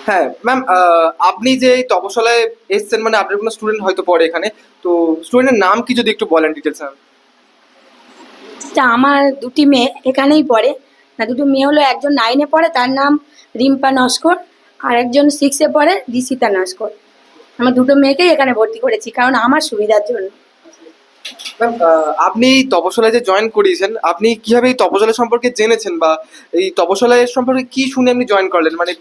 হ্যাঁ ম্যাম, আপনি যে এই তপশালায় এসছেন মানে আপনার কোনো স্টুডেন্ট হয়তো পড়ে এখানে, তো স্টুডেন্টের নাম কি যদি একটু বলেন ডিটেলস ম্যাম। তা আমার দুটি মেয়ে এখানেই পড়ে। না, দুটো মেয়ে হলো, একজন 9-এ পড়ে, তার নাম রিম্পা নস্কর, আর একজন 6-এ পড়ে, রিষিতা নস্কর। আমার দুটো মেয়েকেই এখানে ভর্তি করেছি কারণ আমার সুবিধার জন্য। ম্যাম, আপনি এই তপশালায় যে জয়েন করিয়েছেন, আপনি কিভাবে এই তপশালা সম্পর্কে জেনেছেন বা এই তপশালায় সম্পর্কে কি শুনে আপনি জয়েন করলেন? মানে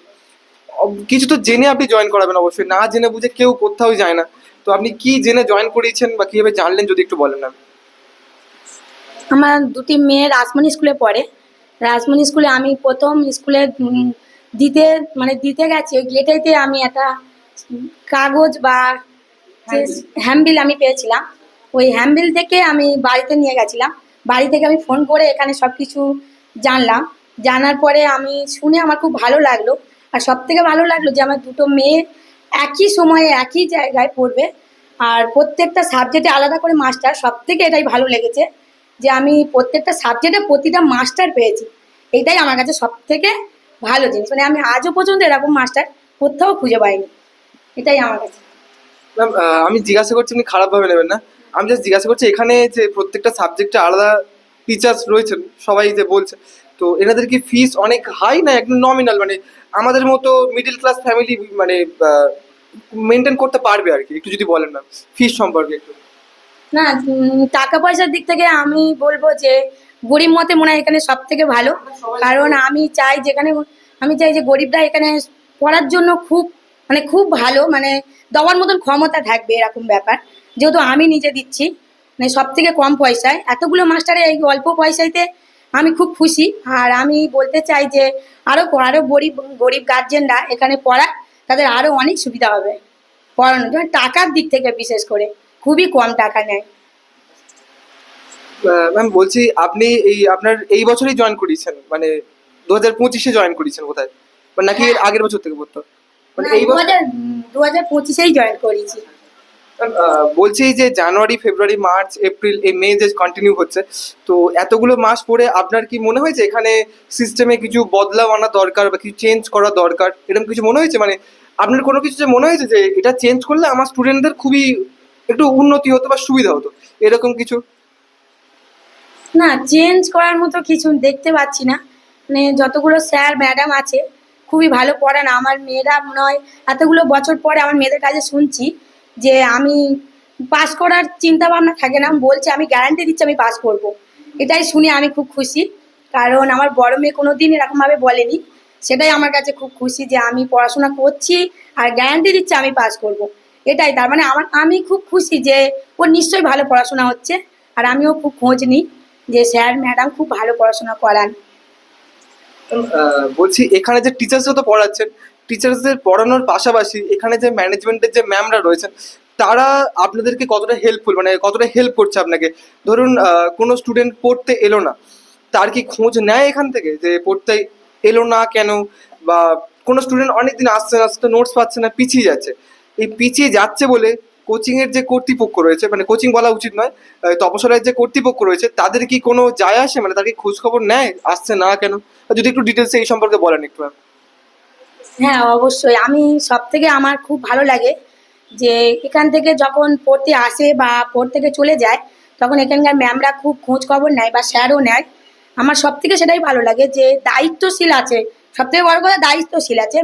কিছু তো জেনে আপনি জয়েন করাবেন অবশ্যই, না জেনে বুঝে কেউ কোথাও যায় না। তো আপনি কি জেনে জয়েন করিয়েছেন বা কিভাবে জানলেন যদি একটু বলেন ম্যাম। আমার দুটি মেয়ে রাসমণি স্কুলে পড়ে। রাসমণি স্কুলে আমি প্রথম স্কুলে দিতে দিতে গেছি, ওই গেটেতে আমি একটা কাগজ বা যে হ্যান্ডবিল আমি পেয়েছিলাম। ওই হ্যান্ডবিল থেকে আমি বাড়িতে নিয়ে গেছিলাম। বাড়ি থেকে আমি ফোন করে এখানে সব কিছু জানলাম। জানার পরে আমি শুনে আমার খুব ভালো লাগলো। আর সব থেকে ভালো লাগলো যে আমার দুটো মেয়ে একই সময়ে একই জায়গায় পড়বে, আর প্রত্যেকটা সাবজেক্টে আলাদা করে মাস্টার। সব থেকে এটাই ভালো লেগেছে যে আমি প্রত্যেকটা সাবজেক্টে প্রতিটা মাস্টার পেয়েছি। এইটাই আমার কাছে সব থেকে ভালো জিনিস, মানে আমি আজও পর্যন্ত এরকম মাস্টার কোথাও খুঁজে পাইনি। এটাই আমার কাছে। ম্যাম, আমি জিজ্ঞাসা করছি, আপনি খারাপভাবে নেবেন না। আমি জাস্ট জিজ্ঞাসা করছি এখানে যে প্রত্যেকটা সাবজেক্টে আলাদা টিচার্স রয়েছেন, সবাই যে বলছে, তো এনাদের কি ফিস অনেক হাই না একদম নমিনাল, মানে আমাদের মতো মিডল ক্লাস ফ্যামিলি মানে মেনটেন করতে পারবে আর কি? একটু যদি বলেন ম্যাম ফিস সম্পর্কে একটু। না, টাকা পয়সার দিক থেকে আমি বলবো যে গরিব মতে মনে হয় এখানে সব থেকে ভালো। কারণ আমি চাই যে গরিবরা এখানে পড়ার জন্য খুব খুব ভালো দেওয়ার মতন ক্ষমতা থাকবে, এরকম ব্যাপার। যেহেতু আমি নিজে দিচ্ছি, সব থেকে কম পয়সায় এতগুলো মাস্টারে এই অল্প পয়সাইতে আমি খুব খুশি। আর আমি বলতে চাই যে আরো আরো গরিব গরিব গার্জেনরা এখানে পড়াক, তাদের আরো অনেক সুবিধা হবে পড়ানোর জন্য। টাকার দিক থেকে বিশেষ করে খুবই কম টাকা নেয়। ম্যাম বলছি, আপনি এই আপনার এই বছরই জয়েন করিয়েছেন মানে 2025-এ জয়েন করিয়েছেন কোথায়, মানে নাকি এর হ্যাঁ, আগের বছর থেকে পড়তো? মানে না, এই বছর? 2025-এই জয়েন করেছি। বলছি এই যে জানুয়ারি, ফেব্রুয়ারি, মার্চ, এপ্রিল, এই মে যে কন্টিনিউ হচ্ছে, তো এতগুলো মাস পরে আপনার কি মনে হয়েছে এখানে সিস্টেমে কিছু বদলাও আনা দরকার বা কিছু চেঞ্জ করা দরকার, এরকম কিছু মনে হয়েছে? মানে আপনার কোনো কিছু যে মনে হয়েছে যে এটা চেঞ্জ করলে আমার স্টুডেন্টদের খুবই একটু উন্নতি হতো বা সুবিধা হতো, এরকম কিছু? না, চেঞ্জ করার মতো কিছু দেখতে পাচ্ছি না। যতগুলো স্যার ম্যাডাম আছে খুবই ভালো পড়ান। আমার মেয়েরা মনে হয় এতগুলো বছর পরে আমার মেয়েদের কাছে শুনছি যে আমি পাস করার চিন্তা ভাবনা থাকে না, বলছে আমি গ্যারান্টি দিচ্ছি আমি পাস করব। এটাই শুনে আমি খুব খুশি, কারণ আমার বড় মেয়ে কোনো দিন এরকমভাবে বলেনি। সেটাই আমার কাছে খুব খুশি যে আমি পড়াশোনা করছি আর গ্যারান্টি দিচ্ছি আমি পাস করব। এটাই তার মানে আমি খুব খুশি যে ওর নিশ্চয়ই ভালো পড়াশোনা হচ্ছে। আর আমিও খুব খোঁজ নিই যে স্যার ম্যাডাম খুব ভালো পড়াশোনা করান। বলছি এখানে যে টিচার্সরা তো পড়াচ্ছেন, টিচার্সদের পড়ানোর পাশাপাশি এখানে যে ম্যানেজমেন্টের যে ম্যামরা রয়েছেন, তারা আপনাদেরকে কতটা হেল্পফুল, মানে কতটা হেল্প করছে আপনাকে? ধরুন কোনো স্টুডেন্ট পড়তে এলো না, তার কি খোঁজ নেয় এখান থেকে যে পড়তে এলো না কেন? বা কোনো স্টুডেন্ট অনেকদিন আসছে না, আসছে নোটস পাচ্ছে না, পিছিয়ে যাচ্ছে, এই পিছিয়ে যাচ্ছে বলে কোচিং এর যে কর্তৃপক্ষ রয়েছে, মানে কোচিং বলা উচিত নয়, তপশালের যে কর্তৃপক্ষ রয়েছে তাদের কি কোনো যায় আসে, মানে তার কি খোঁজ খবর নেয় আসছে না কেন? যদি একটু ডিটেলসে এই সম্পর্কে বলেন একটু ম্যাম। হ্যাঁ, অবশ্যই। আমি সবথেকে আমার খুব ভালো লাগে যে এখান থেকে যখন পড়তে আসে বা পড়তে থেকে চলে যায়, তখন এখানকার ম্যামরা খুব খোঁজ খবর নেয় বা স্যারও নেয়। আমার সবথেকে সেটাই ভালো লাগে যে দায়িত্বশীল আছে। সবথেকে বড় কথা দায়িত্বশীল আছে।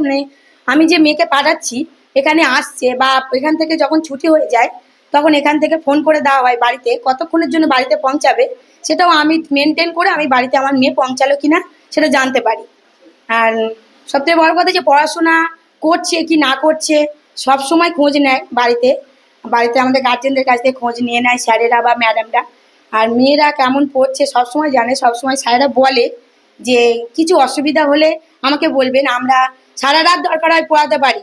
আমি যে মেয়েকে পাঠাচ্ছি এখানে আসছে বা এখান থেকে যখন ছুটি হয়ে যায়, তখন এখান থেকে ফোন করে দেওয়া হয় বাড়িতে কতক্ষণের জন্য বাড়িতে পৌঁছাবে। সেটাও আমি মেনটেন করে আমি বাড়িতে আমার মেয়ে পৌঁছালো কিনা সেটা জানতে পারি। আর সবথেকে বড় কথা যে পড়াশোনা করছে কি না করছে সবসময় খোঁজ নেয় বাড়িতে। বাড়িতে আমাদের গার্জেনদের কাছ থেকে খোঁজ নিয়ে নেয় স্যারেরা বা ম্যাডামরা। আর মেয়েরা কেমন পড়ছে সবসময় জানে, সবসময় স্যারেরা বলে যে কিছু অসুবিধা হলে আমাকে বলবেন, আমরা সারা রাত দরকার হয় পড়াতে পারি।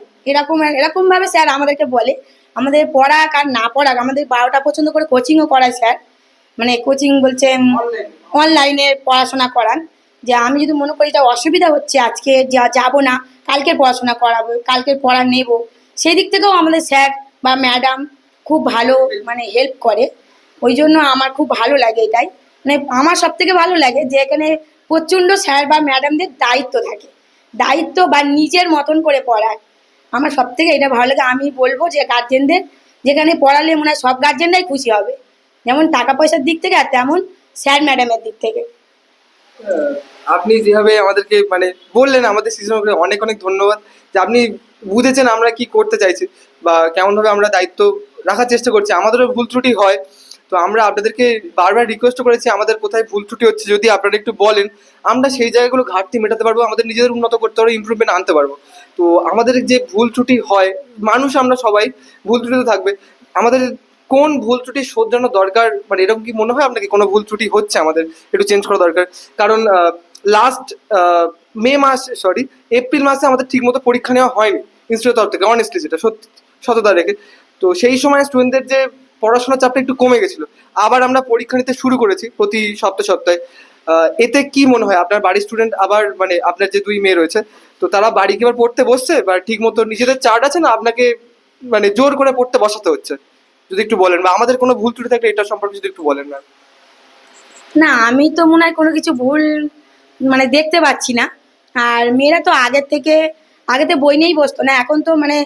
এরকমভাবে স্যার আমাদেরকে বলে। আমাদের পড়াক আর না পড়াক আমাদের 12টা পর্যন্ত করে কোচিংও করায় স্যার। কোচিং বলছে অনলাইনে পড়াশোনা করান। যে আমি যদি মনে করি এটা অসুবিধা হচ্ছে আজকে যাবো না, কালকে পড়াশোনা করাবো, কালকে পড়া নেব, সেই দিক থেকেও আমাদের স্যার বা ম্যাডাম খুব ভালো হেল্প করে। ওই জন্য আমার খুব ভালো লাগে এটাই। আমার সব থেকে ভালো লাগে যে এখানে প্রচণ্ড স্যার বা ম্যাডামদের দায়িত্ব থাকে দায়িত্ব বা নিজের মতন করে পড়ায়। আমার সব থেকে এটা ভালো লাগে। আমি বলবো যে গার্জেনদের, যেখানে পড়ালে মনে হয় সব গার্জেনরাই খুশি হবে, যেমন টাকা পয়সার দিক থেকে আর তেমন স্যার ম্যাডামের দিক থেকে। আপনি যেভাবে আমাদেরকে মানে বললেন আমাদের সিজন অনেক অনেক ধন্যবাদ, যে আপনি বুঝেছেন আমরা কি করতে চাইছি বা কেমন ভাবে আমরা দায়িত্ব রাখার চেষ্টা করছি। আমাদেরও ভুল ত্রুটি হয়, তো আমরা আপনাদেরকে বারবার রিকোয়েস্ট করেছি আমাদের কোথায় ভুল ত্রুটি হচ্ছে যদি আপনারা একটু বলেন, আমরা সেই জায়গাগুলো ঘাটতি মেটাতে পারবো, আমাদের নিজেদের উন্নত করতে পারবো, ইমপ্রুভমেন্ট আনতে পারবো। তো আমাদের যে ভুল ত্রুটি হয়, মানুষ আমরা সবাই, ভুল ত্রুটি তো থাকবে। আমাদের কোন ভুল ত্রুটি শোধরানো দরকার, মানে এরকম কি মনে হয় আপনাকে কোনো ভুল ত্রুটি হচ্ছে আমাদের একটু চেঞ্জ করা দরকার? কারণ লাস্ট এপ্রিল মাসে আমাদের ঠিকমতো পরীক্ষা নেওয়া হয়নি ইনস্টিটিউটের তরফ থেকে, অনেস্টলি যেটা সত্যি সততা রেখে। তো সেই সময় স্টুডেন্টদের যে পড়াশোনার চাপটা একটু কমে গেছিল, আবার আমরা পরীক্ষা নিতে শুরু করেছি প্রতি সপ্তাহে সপ্তাহে। এতে কি মনে হয় আপনার বাড়ির স্টুডেন্ট আবার মানে আপনার যে দুই মেয়ে রয়েছে, তো তারা বাড়ি কি এবার পড়তে বসছে বা ঠিক মতো নিজেদের চার্ট আছে না আপনাকে মানে জোর করে পড়তে বসাতে হচ্ছে? যদি একটু বলেন, বা আমাদের কোনো ভুল ত্রুটি থাকলে এটা সম্পর্কে যদি একটু বলেন না। না, আমি তো মনে হয় কোনো কিছু ভুল মানে দেখতে পাচ্ছি না। আর মেয়েরা তো আগেতে বই নিয়েই বসতো না, এখন তো মানে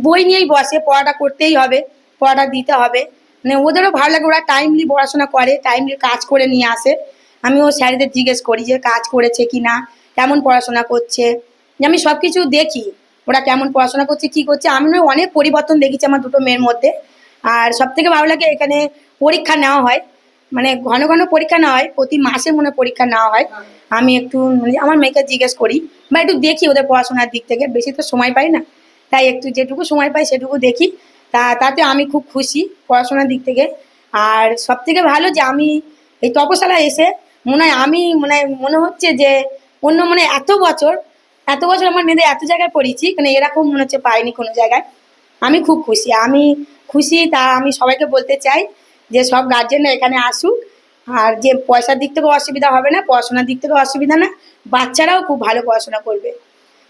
বই নিয়েই বসে, পড়াটা করতেই হবে, পড়াটা দিতে হবে। মানে ওদেরও ভালো লাগে, ওরা টাইমলি পড়াশোনা করে, টাইমলি কাজ করে নিয়ে আসে। আমিও স্যারদের জিজ্ঞেস করি যে কাজ করেছে কি না, কেমন পড়াশোনা করছে। যে আমি সব কিছু দেখি, ওরা কেমন পড়াশোনা করছে কি করছে। আমি না অনেক পরিবর্তন দেখেছি আমার দুটো মেয়ের মধ্যে। আর সব থেকে ভালো লাগে এখানে পরীক্ষা নেওয়া হয়, মানে ঘন ঘন পরীক্ষা নেওয়া হয়, প্রতি মাসে মনে হয় পরীক্ষা নেওয়া হয়। আমি একটু মানে আমার মেয়েকে জিজ্ঞেস করি বা একটু দেখি ওদের পড়াশোনার দিক থেকে, বেশি তো সময় পাই না, তাই একটু যেটুকু সময় পাই সেটুকু দেখি। তাতে আমি খুব খুশি পড়াশোনার দিক থেকে। আর সব থেকে ভালো যে আমি এই তপশালায় এসে মনে হয় আমি মনে হচ্ছে যে অন্য মানে এত বছর আমার মেয়েদের এত জায়গায় পড়িয়েছি, মানে এরকম মনে হচ্ছে পাইনি কোনো জায়গায়। আমি খুব খুশি, তা আমি সবাইকে বলতে চাই যে সব গার্জেনরা এখানে আসুক। আর যে পয়সার দিক থেকেও অসুবিধা হবে না, পড়াশোনার দিক থেকেও অসুবিধা না, বাচ্চারাও খুব ভালো পড়াশোনা করবে।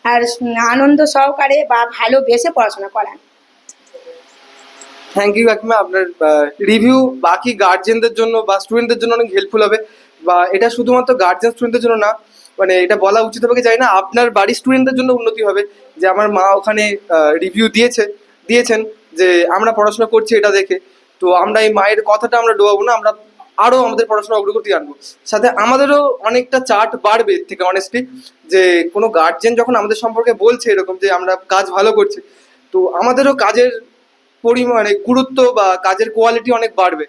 আর আনন্দ সহকারে বা ভালোবেসে পড়াশোনা করান। থ্যাংক ইউ কাকিমা, আপনার রিভিউ বাকি গার্জেনদের জন্য বা স্টুডেন্টদের জন্য অনেক হেল্পফুল হবে। বা এটা শুধুমাত্র গার্জেন স্টুডেন্টদের জন্য না, মানে এটা বলা উচিত হবে কি জানি না, আপনার বাড়ির স্টুডেন্টদের জন্য উন্নতি হবে। যে আমার মা ওখানে রিভিউ দিয়েছেন যে আমরা পড়াশোনা করছি এটা দেখে। তো আমরা এই মায়ের কথাটা আমরা ডোবাবো না, আমরা আরো আমাদের পড়াশোনা অগ্রগতি আনবো। সাথে আমাদেরও অনেকটা চার্ট বাড়বে এর থেকে, অনেস্টলি। যে কোনো গার্জেন যখন আমাদের সম্পর্কে বলছে এরকম যে আমরা কাজ ভালো করছি, তো আমাদেরও কাজের পরিমাণে গুরুত্ব বা কাজের কোয়ালিটি অনেক বাড়বে।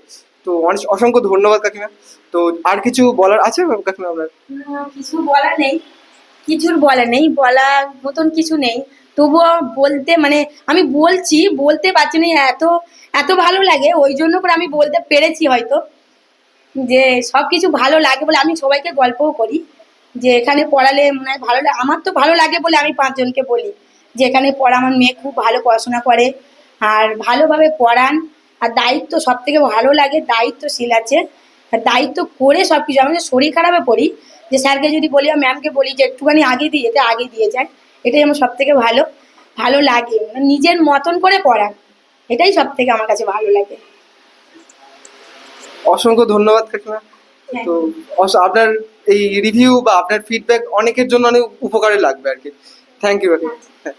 তো অনেক অসংখ্য ধন্যবাদ কাকিমা। তো আর কিছু বলার আছে কাকিমা আপনার? কিছু বলার নেই, বলার মতন কিছু নেই। তবুও বলতে মানে আমি বলতে পারছি না, এত এত ভালো লাগে, ওই জন্য করে আমি বলতে পেরেছি হয়তো। যে সব কিছু ভালো লাগে বলে আমি সবাইকে গল্পও করি যে এখানে পড়ালে মনে হয় ভালো লাগে। আমার তো ভালো লাগে বলে আমি 5 জনকে বলি যে এখানে পড়া, আমার মেয়ে খুব ভালো পড়াশোনা করে আর ভালোভাবে পড়ান। আর দায়িত্ব সব থেকে ভালো লাগে, দায়িত্বশীল আছে। আর দায়িত্ব করে সব কিছু, আমি যে শরীর খারাপে পড়ি, যে স্যারকে যদি বলি বা ম্যামকে বলি যে একটুখানি আগে দিয়ে যেতে, আগে দিয়ে যায়। এটাই আমার সব থেকে ভালো ভালো লাগে, মানে নিজের মতন করে পড়ান, এটাই সব থেকে আমার কাছে ভালো লাগে। অসংখ্য ধন্যবাদ কাকিমা। হ্যাঁ। তো আপনার এই রিভিউ বা আপনার ফিডব্যাক অনেকের জন্য অনেক উপকারে লাগবে আর কি। থ্যাংক ইউ কাকিমা। হ্যাঁ।